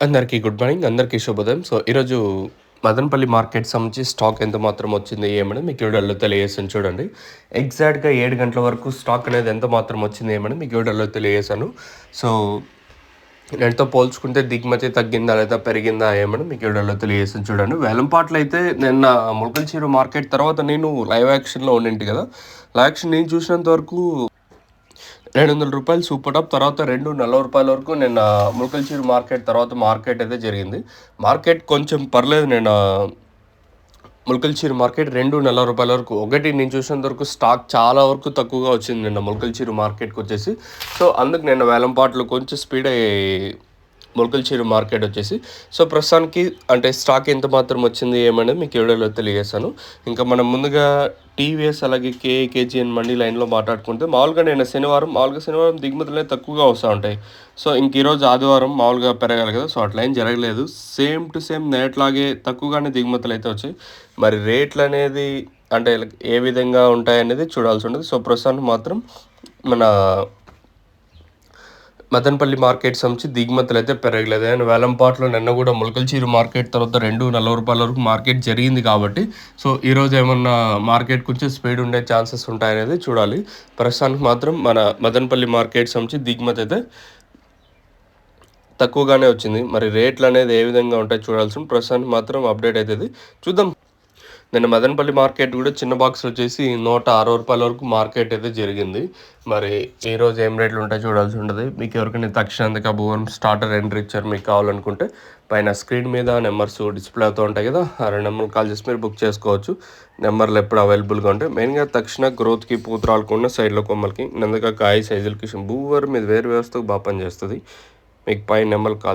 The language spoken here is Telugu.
అందరికీ గుడ్ మార్నింగ్. అందరికీ శుభోదయం. సో, ఈరోజు మదనపల్లి మార్కెట్ సంబంధించి స్టాక్ ఎంత మాత్రం వచ్చింది ఏమని మీకు వీడియోలో తెలియజేసాను చూడండి. ఎగ్జాక్ట్‌గా 7 గంటల వరకు స్టాక్ అనేది ఎంత మాత్రం వచ్చింది ఏమని మీకు వీడియోలో తెలియజేశాను. సో, నేటితో పోల్చుకుంటే దిగుమతి తగ్గిందా లేదా పెరిగిందా ఏమని మీకు వీడియోలో తెలియజేసాను చూడండి. వేలంపాట్లు అయితే నిన్న ములకలచెరువు మార్కెట్ తర్వాత నేను లైవ్ యాక్షన్‌లో ఉండింటి కదా! లైవ్ యాక్షన్ నేను చూసినంత వరకు రూ. 200 సూపర్ టాప్ తర్వాత రూ. 2.40 వరకు నిన్న ములకలచెరువు మార్కెట్ తర్వాత మార్కెట్ అయితే జరిగింది. మార్కెట్ కొంచెం పర్లేదు నిన్న ములకలచెరువు మార్కెట్ రూ. 2.40 వరకు. ఒకటి నేను చూసినంత వరకు స్టాక్ చాలా వరకు తక్కువగా వచ్చింది నిన్న ములకలచెరువు మార్కెట్‌కి వచ్చేసి. సో, అందుకు నిన్న వేలంపాట్లు కొంచెం స్పీడ్ అయ్యాయి ములకలచెరువు మార్కెట్ వచ్చేసి. సో, ప్రస్తుతానికి అంటే స్టాక్ ఎంత మాత్రం వచ్చింది ఏమనేది మీకు వీడియోలో తెలియజేశాను. ఇంకా మనం ముందుగా టీవీఎస్ అలాగే కేజీఎన్ మండి లైన్లో మాట్లాడుకుంటే మామూలుగా శనివారం దిగుమతులు అనేది తక్కువగా వస్తూ ఉంటాయి. సో, ఇంక ఈరోజు ఆదివారం మామూలుగా పెరగాలి కదా! సో, అట్లా ఏం జరగలేదు. సేమ్ టు సేమ్ నేట్లాగే తక్కువగానే దిగుమతులు అయితే వచ్చాయి. మరి రేట్లు అనేది అంటే ఏ విధంగా ఉంటాయనేది చూడాల్సి ఉంటుంది. సో, ప్రస్తుతానికి మాత్రం మన మదనపల్లి మార్కెట్ సంబంధించి దిగుమతులు అయితే పెరగలేదు. అండ్ వేలంపాట్లో నిన్న కూడా ములకలచెరువు మార్కెట్ తర్వాత రూ. 2.40 వరకు మార్కెట్ జరిగింది కాబట్టి సో, ఈరోజు ఏమన్నా మార్కెట్ కొంచెం స్పీడ్ ఉండే ఛాన్సెస్ ఉంటాయనేది చూడాలి. ప్రస్తుతానికి మాత్రం మన మదనపల్లి మార్కెట్ సంబంధించి దిగుమతి అయితే తక్కువగానే వచ్చింది. మరి రేట్లు అనేది ఏ విధంగా ఉంటాయో చూడాల్సి ఉంది. ప్రస్తుతానికి మాత్రం అప్డేట్ అవుతుంది చూద్దాం. నిన్న మదనపల్లి మార్కెట్ కూడా చిన్న బాక్స్ వచ్చేసి రూ. 160 వరకు మార్కెట్ అయితే జరిగింది. మరి ఈరోజు ఏం రేట్లు ఉంటాయో చూడాల్సి ఉంటుంది. మీకు ఎవరికైనా తక్షణాంతక భూవరం స్టార్టర్ ఎంట్రీ ఇచ్చారు మీకు కావాలనుకుంటే పైన స్క్రీన్ మీద నెంబర్స్ డిస్ప్లే అవుతూ ఉంటాయి కదా, ఆ 2 నెంబర్లు కాల్ చేసి మీరు బుక్ చేసుకోవచ్చు. నెంబర్లు ఎప్పుడు అవైలబుల్గా ఉంటాయి. మెయిన్గా తక్షణ గ్రోత్కి పూతరాలకుండా సైడ్లో కొమ్మలకి నందుక కాయ సైజులకి భూవరం మీద వేరు వ్యవస్థకు బాగా పనిచేస్తుంది. మీకు పైన నెంబర్లు కాల్